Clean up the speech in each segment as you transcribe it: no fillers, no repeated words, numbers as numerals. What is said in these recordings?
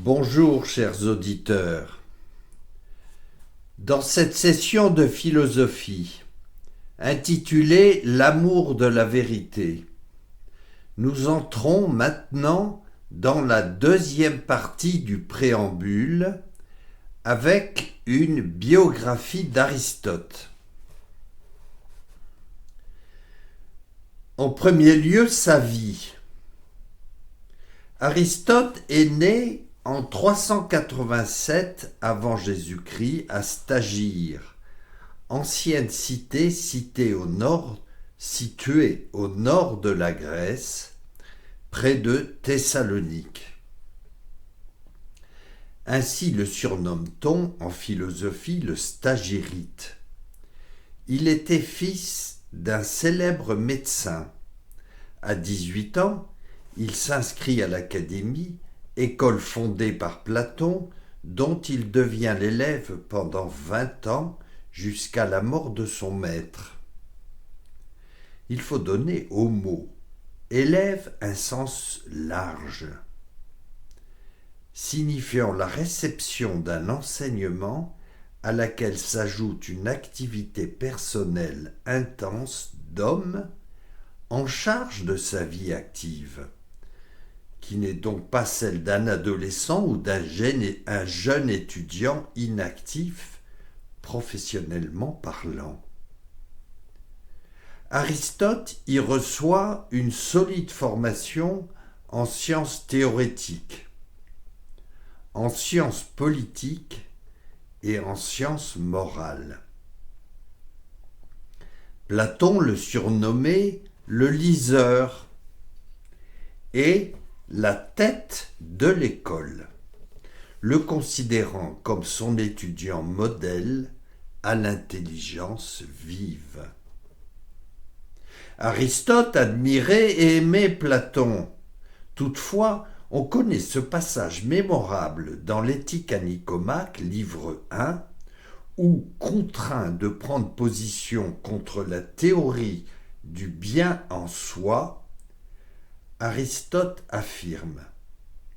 Bonjour chers auditeurs. Dans cette session de philosophie, intitulée L'amour de la vérité, nous entrons maintenant dans la deuxième partie du préambule avec une biographie d'Aristote. En premier lieu, sa vie. Aristote est né en 387 avant Jésus-Christ à Stagire, ancienne située au nord de la Grèce, près de Thessalonique. Ainsi le surnomme-t-on en philosophie le stagirite. Il était fils d'un célèbre médecin. À 18 ans, il s'inscrit à l'Académie, école fondée par Platon, dont il devient l'élève pendant 20 ans jusqu'à la mort de son maître. Il faut donner au mot « élève » un sens large, signifiant la réception d'un enseignement à laquelle s'ajoute une activité personnelle intense d'homme en charge de sa vie active, qui n'est donc pas celle d'un adolescent ou d'un jeune étudiant inactif, professionnellement parlant. Aristote y reçoit une solide formation en sciences théorétiques, en sciences politiques et en sciences morales. Platon le surnommait le liseur et la tête de l'école, le considérant comme son étudiant modèle à l'intelligence vive. Aristote admirait et aimait Platon. Toutefois, on connaît ce passage mémorable dans l'Éthique à Nicomaque, livre 1, où, contraint de prendre position contre la théorie du bien en soi, Aristote affirme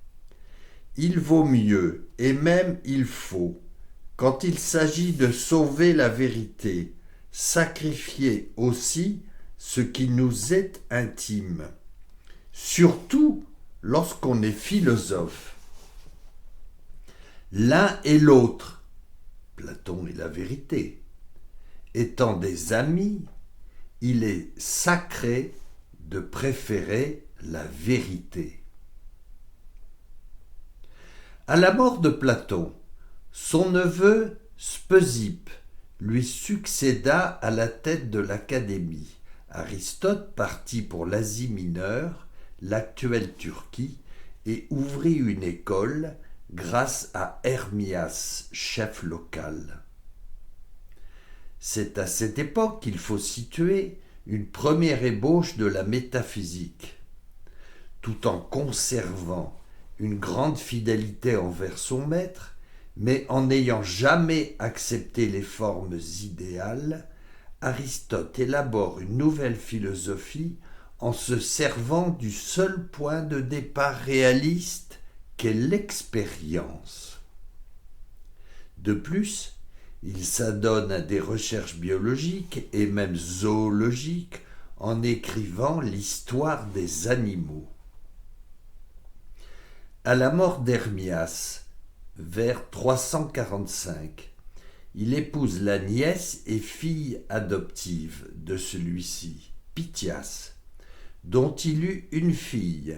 « Il vaut mieux, et même il faut, quand il s'agit de sauver la vérité, sacrifier aussi ce qui nous est intime, surtout lorsqu'on est philosophe. L'un et l'autre, Platon et la vérité, étant des amis, il est sacré de préférer la vérité. » À la mort de Platon, son neveu Speusippe lui succéda à la tête de l'Académie. Aristote partit pour l'Asie mineure, l'actuelle Turquie, et ouvrit une école grâce à Hermias, chef local. C'est à cette époque qu'il faut situer une première ébauche de la métaphysique. Tout en conservant une grande fidélité envers son maître, mais en n'ayant jamais accepté les formes idéales, Aristote élabore une nouvelle philosophie en se servant du seul point de départ réaliste qu'est l'expérience. De plus, il s'adonne à des recherches biologiques et même zoologiques en écrivant l'histoire des animaux. À la mort d'Hermias, vers 345, il épouse la nièce et fille adoptive de celui-ci, Pythias, dont il eut une fille.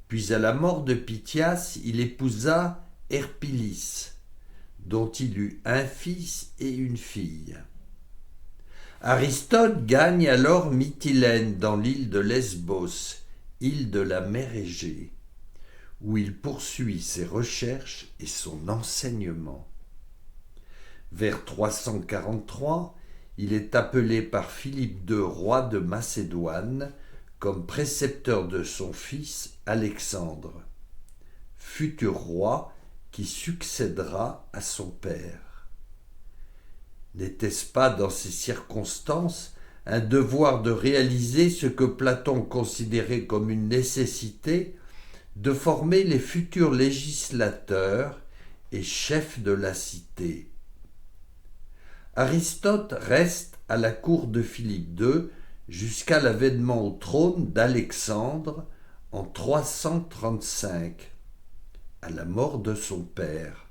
Puis à la mort de Pythias, il épousa Herpilis, dont il eut un fils et une fille. Aristote gagne alors Mytilène dans l'île de Lesbos, île de la mer Égée, où il poursuit ses recherches et son enseignement. Vers 343, il est appelé par Philippe II, roi de Macédoine, comme précepteur de son fils Alexandre, futur roi qui succédera à son père. N'était-ce pas dans ces circonstances un devoir de réaliser ce que Platon considérait comme une nécessité, de former les futurs législateurs et chefs de la cité. Aristote reste à la cour de Philippe II jusqu'à l'avènement au trône d'Alexandre en 335, à la mort de son père.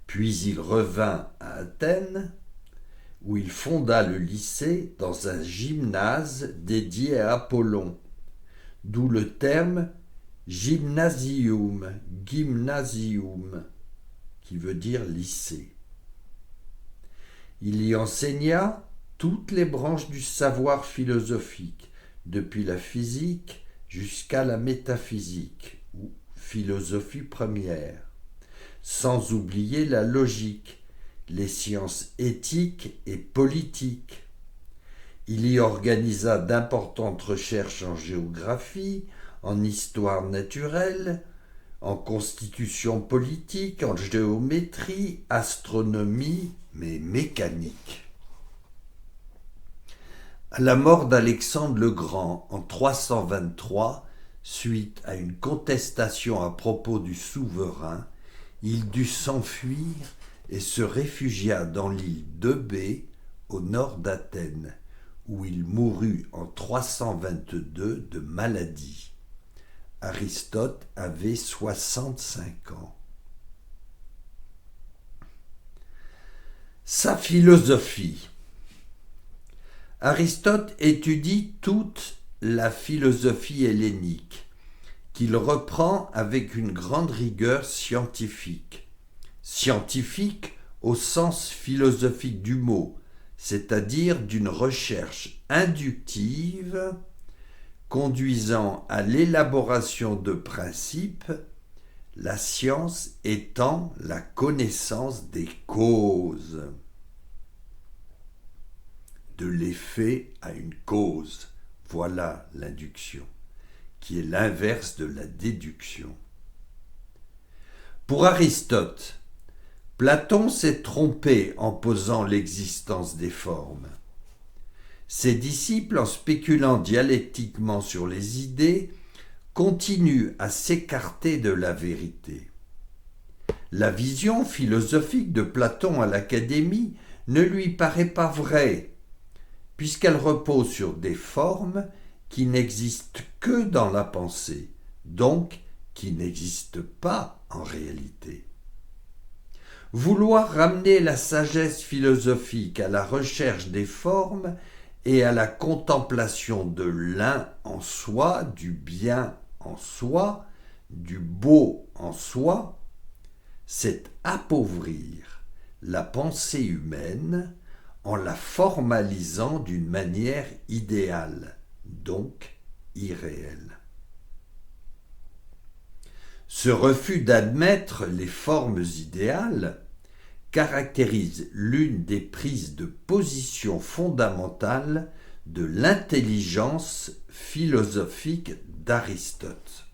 Puis il revint à Athènes, où il fonda le lycée dans un gymnase dédié à Apollon, d'où le terme gymnasium, qui veut dire lycée. Il y enseigna toutes les branches du savoir philosophique, depuis la physique jusqu'à la métaphysique, ou philosophie première, sans oublier la logique, les sciences éthiques et politiques. Il y organisa d'importantes recherches en géographie, en histoire naturelle, en constitution politique, en géométrie, astronomie, mais mécanique. À la mort d'Alexandre le Grand en 323, suite à une contestation à propos du souverain, il dut s'enfuir et se réfugia dans l'île d'Eubée, au nord d'Athènes, où il mourut en 322 de maladie. Aristote avait 65 ans. Sa philosophie. Aristote étudie toute la philosophie hellénique, qu'il reprend avec une grande rigueur scientifique. Scientifique au sens philosophique du mot, c'est-à-dire d'une recherche inductive conduisant à l'élaboration de principes, la science étant la connaissance des causes. De l'effet à une cause, voilà l'induction, qui est l'inverse de la déduction. Pour Aristote, Platon s'est trompé en posant l'existence des formes. Ses disciples, en spéculant dialectiquement sur les idées, continuent à s'écarter de la vérité. La vision philosophique de Platon à l'Académie ne lui paraît pas vraie, puisqu'elle repose sur des formes qui n'existent que dans la pensée, donc qui n'existent pas en réalité. Vouloir ramener la sagesse philosophique à la recherche des formes et à la contemplation de l'un en soi, du bien en soi, du beau en soi, c'est appauvrir la pensée humaine en la formalisant d'une manière idéale, donc irréelle. Ce refus d'admettre les formes idéales caractérise l'une des prises de position fondamentales de l'intelligence philosophique d'Aristote.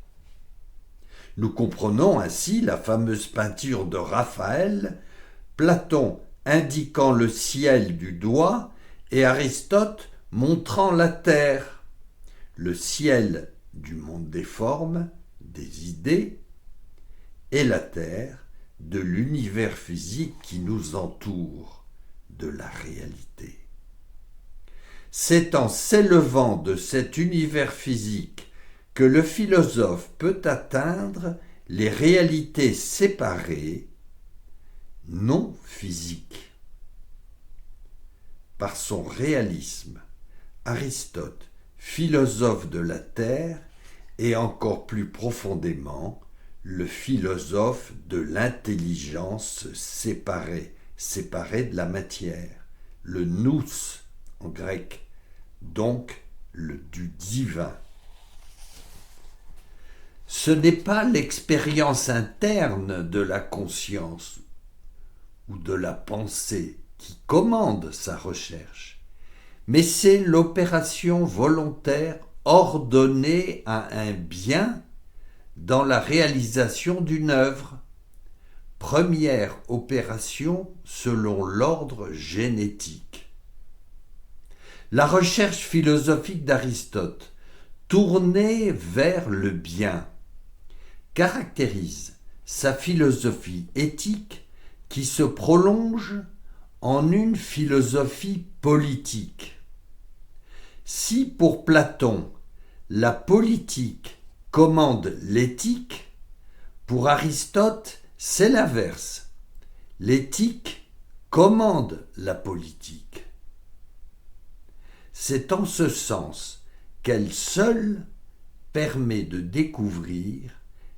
Nous comprenons ainsi la fameuse peinture de Raphaël, Platon indiquant le ciel du doigt et Aristote montrant la terre, le ciel du monde des formes, des idées, et la terre de l'univers physique qui nous entoure, de la réalité. C'est en s'élevant de cet univers physique que le philosophe peut atteindre les réalités séparées, non physiques. Par son réalisme, Aristote, philosophe de la terre, et encore plus profondément, le philosophe de l'intelligence séparée de la matière, le nous en grec, donc du divin. Ce n'est pas l'expérience interne de la conscience ou de la pensée qui commande sa recherche, mais c'est l'opération volontaire ordonnée à un bien dans la réalisation d'une œuvre, première opération selon l'ordre génétique. La recherche philosophique d'Aristote tournée vers le bien, caractérise sa philosophie éthique qui se prolonge en une philosophie politique. Si pour Platon, la politique commande l'éthique, pour Aristote, c'est l'inverse. L'éthique commande la politique. C'est en ce sens qu'elle seule permet de découvrir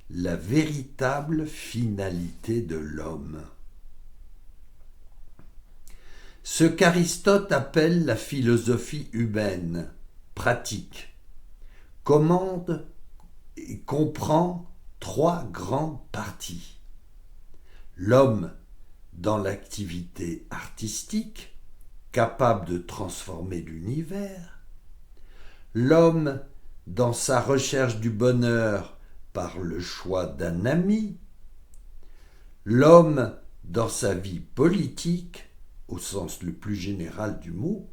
la véritable finalité de l'homme. Ce qu'Aristote appelle la philosophie humaine, pratique, commande et comprend trois grandes parties. L'homme dans l'activité artistique, capable de transformer l'univers. L'homme dans sa recherche du bonheur par le choix d'un ami. L'homme dans sa vie politique, au sens le plus général du mot,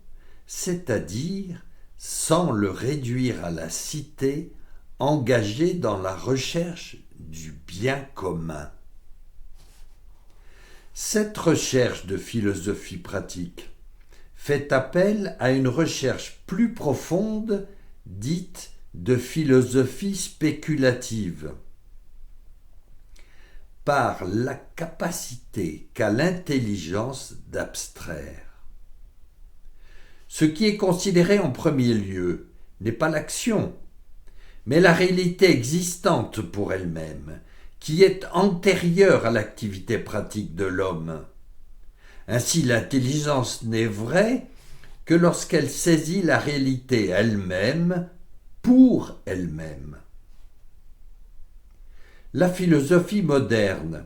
c'est-à-dire sans le réduire à la cité, engagé dans la recherche du bien commun. Cette recherche de philosophie pratique fait appel à une recherche plus profonde, dite de philosophie spéculative, par la capacité qu'a l'intelligence d'abstraire. Ce qui est considéré en premier lieu n'est pas l'action, mais la réalité existante pour elle-même, qui est antérieure à l'activité pratique de l'homme. Ainsi, l'intelligence n'est vraie que lorsqu'elle saisit la réalité elle-même pour elle-même. La philosophie moderne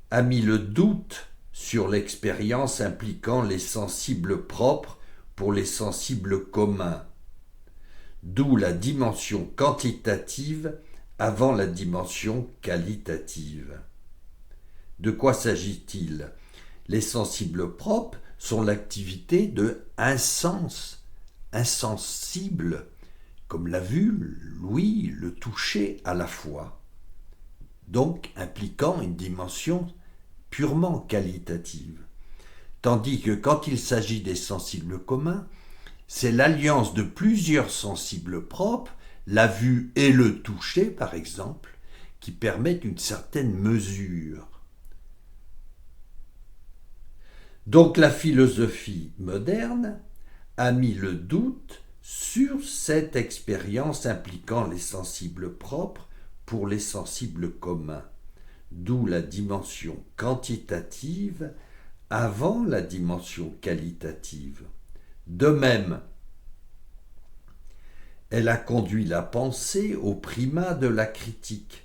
a mis le doute sur l'expérience impliquant les sensibles propres pour les sensibles communs, d'où la dimension quantitative avant la dimension qualitative. De quoi s'agit-il ? Les sensibles propres sont l'activité de un sens insensible, comme la vue, l'ouïe, le toucher à la fois, donc impliquant une dimension purement qualitative. Tandis que quand il s'agit des sensibles communs, c'est l'alliance de plusieurs sensibles propres, la vue et le toucher par exemple, qui permettent une certaine mesure. Donc la philosophie moderne a mis le doute sur cette expérience impliquant les sensibles propres pour les sensibles communs, d'où la dimension quantitative avant la dimension qualitative. De même, elle a conduit la pensée au primat de la critique,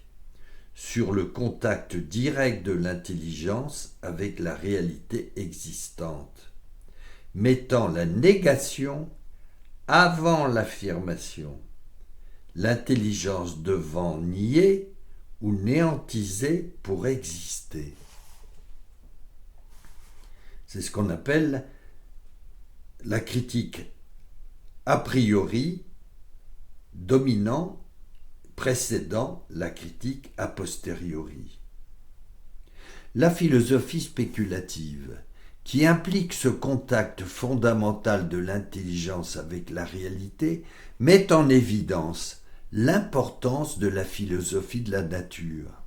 sur le contact direct de l'intelligence avec la réalité existante, mettant la négation avant l'affirmation, l'intelligence devant nier ou néantiser pour exister. C'est ce qu'on appelle la critique a priori dominant précédant la critique a posteriori. La philosophie spéculative, qui implique ce contact fondamental de l'intelligence avec la réalité, met en évidence l'importance de la philosophie de la nature.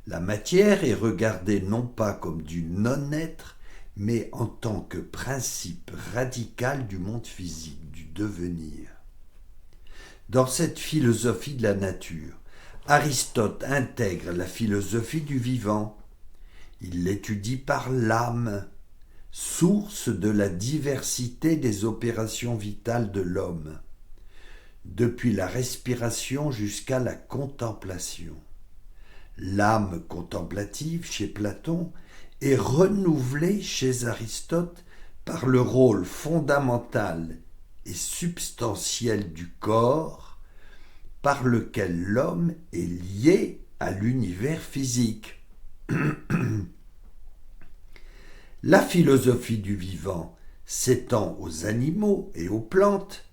La matière est regardée non pas comme du non-être, mais en tant que principe radical du monde physique, du devenir. Dans cette philosophie de la nature, Aristote intègre la philosophie du vivant. Il l'étudie par l'âme, source de la diversité des opérations vitales de l'homme, depuis la respiration jusqu'à la contemplation. L'âme contemplative, chez Platon, est renouvelée chez Aristote par le rôle fondamental et substantiel du corps par lequel l'homme est lié à l'univers physique. La philosophie du vivant s'étend aux animaux et aux plantes,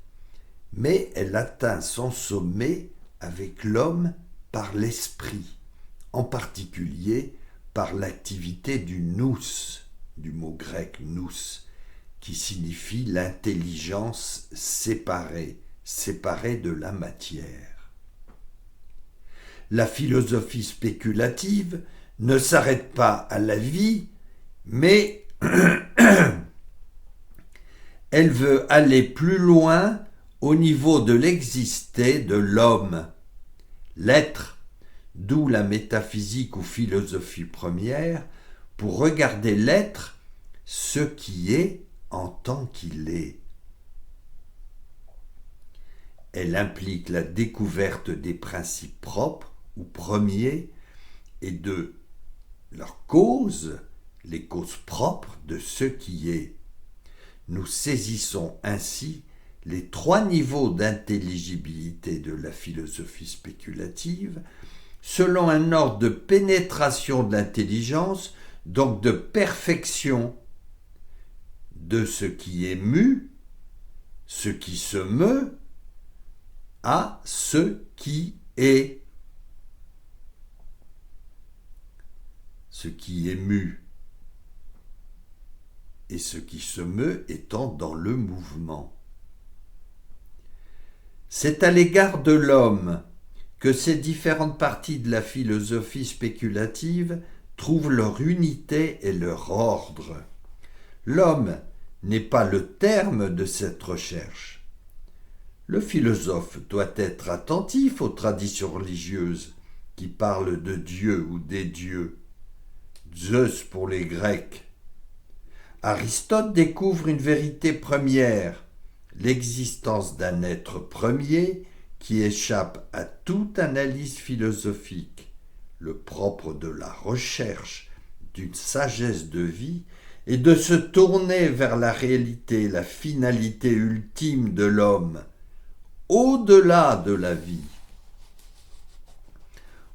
mais elle atteint son sommet avec l'homme par l'esprit, en particulier par l'activité du nous, du mot grec nous, qui signifie l'intelligence séparée, séparée de la matière. La philosophie spéculative ne s'arrête pas à la vie, mais elle veut aller plus loin au niveau de l'existé de l'homme, l'être, d'où la métaphysique ou philosophie première, pour regarder l'être, ce qui est en tant qu'il est. Elle implique la découverte des principes propres ou premiers et de leurs causes, les causes propres de ce qui est. Nous saisissons ainsi les trois niveaux d'intelligibilité de la philosophie spéculative selon un ordre de pénétration de l'intelligence, donc de perfection de ce qui est mu, ce qui se meut, à ce qui est. Ce qui est mu et ce qui se meut étant dans le mouvement. C'est à l'égard de l'homme que ces différentes parties de la philosophie spéculative trouvent leur unité et leur ordre. L'homme n'est pas le terme de cette recherche. Le philosophe doit être attentif aux traditions religieuses qui parlent de Dieu ou des dieux. Zeus pour les Grecs. Aristote découvre une vérité première, l'existence d'un être premier qui échappe à toute analyse philosophique. Le propre de la recherche d'une sagesse de vie est de se tourner vers la réalité, la finalité ultime de l'homme, au-delà de la vie.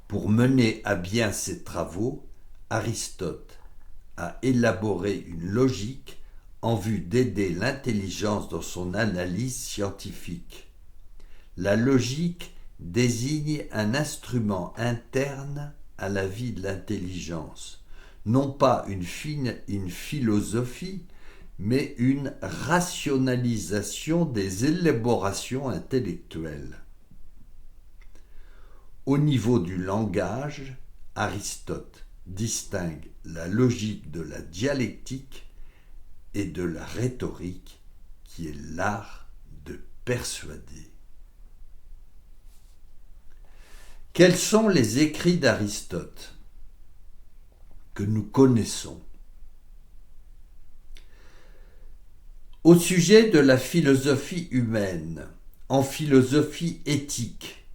Pour mener à bien ses travaux, Aristote a élaboré une logique en vue d'aider l'intelligence dans son analyse scientifique. La logique désigne un instrument interne à la vie de l'intelligence, non pas une philosophie, mais une rationalisation des élaborations intellectuelles. Au niveau du langage, Aristote distingue la logique de la dialectique et de la rhétorique, qui est l'art de persuader. Quels sont les écrits d'Aristote que nous connaissons? Au sujet de la philosophie humaine, en philosophie éthique,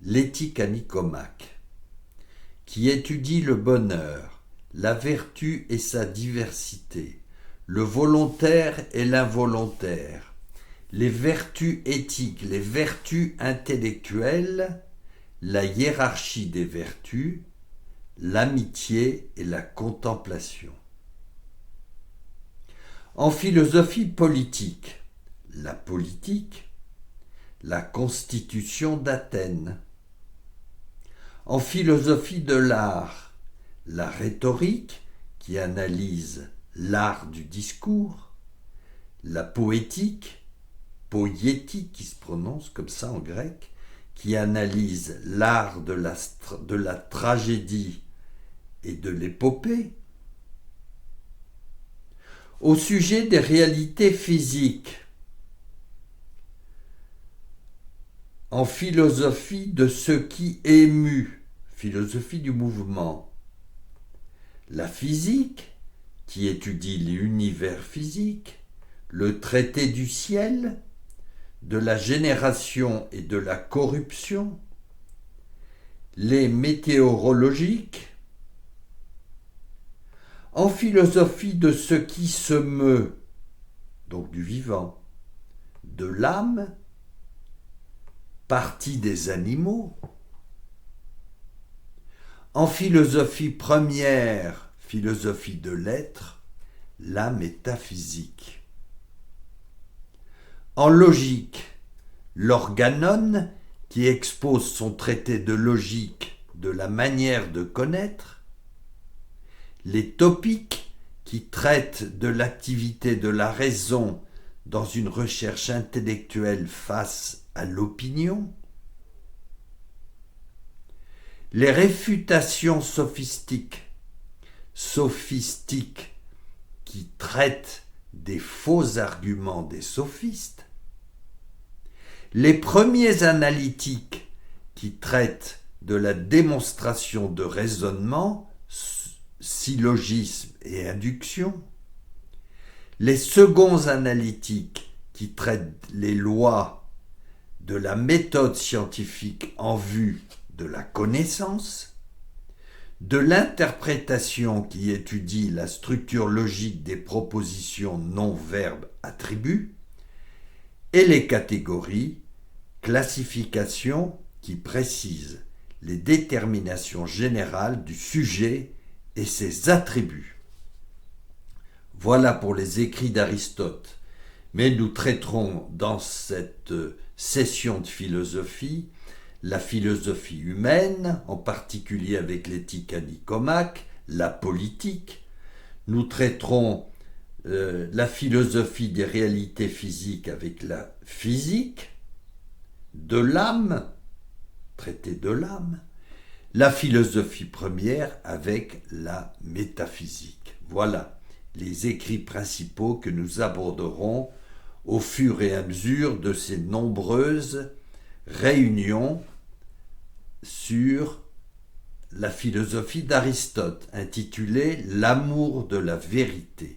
l'éthique à Nicomaque, qui étudie le bonheur, la vertu et sa diversité, le volontaire et l'involontaire, les vertus éthiques, les vertus intellectuelles, la hiérarchie des vertus, l'amitié et la contemplation. En philosophie politique, la politique, la constitution d'Athènes. En philosophie de l'art, la rhétorique qui analyse l'art du discours, la poétique, poïétique qui se prononce comme ça en grec, qui analyse l'art de la tragédie et de l'épopée. Au sujet des réalités physiques, en philosophie de ce qui est mu, philosophie du mouvement, la physique, qui étudie l'univers physique, le traité du ciel, de la génération et de la corruption, les météorologiques, en philosophie de ce qui se meut, donc du vivant, de l'âme, partie des animaux, en philosophie première, philosophie de l'être, la métaphysique. En logique, l'Organon, qui expose son traité de logique de la manière de connaître, les Topiques, qui traitent de l'activité de la raison dans une recherche intellectuelle face à l'opinion, les réfutations sophistiques qui traitent des faux arguments des sophistes, les premiers analytiques qui traitent de la démonstration de raisonnement, syllogisme et induction, les seconds analytiques qui traitent les lois de la méthode scientifique en vue de la connaissance, de l'interprétation qui étudie la structure logique des propositions non-verbes-attributs, et les catégories, classification qui précisent les déterminations générales du sujet et ses attributs. Voilà pour les écrits d'Aristote, mais nous traiterons dans cette session de philosophie la philosophie humaine, en particulier avec l'éthique à Nicomaque, la politique. Nous traiterons la philosophie des réalités physiques avec la physique, de l'âme, traité de l'âme, la philosophie première avec la métaphysique. Voilà les écrits principaux que nous aborderons au fur et à mesure de ces nombreuses réunions sur la philosophie d'Aristote, intitulée « L'amour de la vérité ».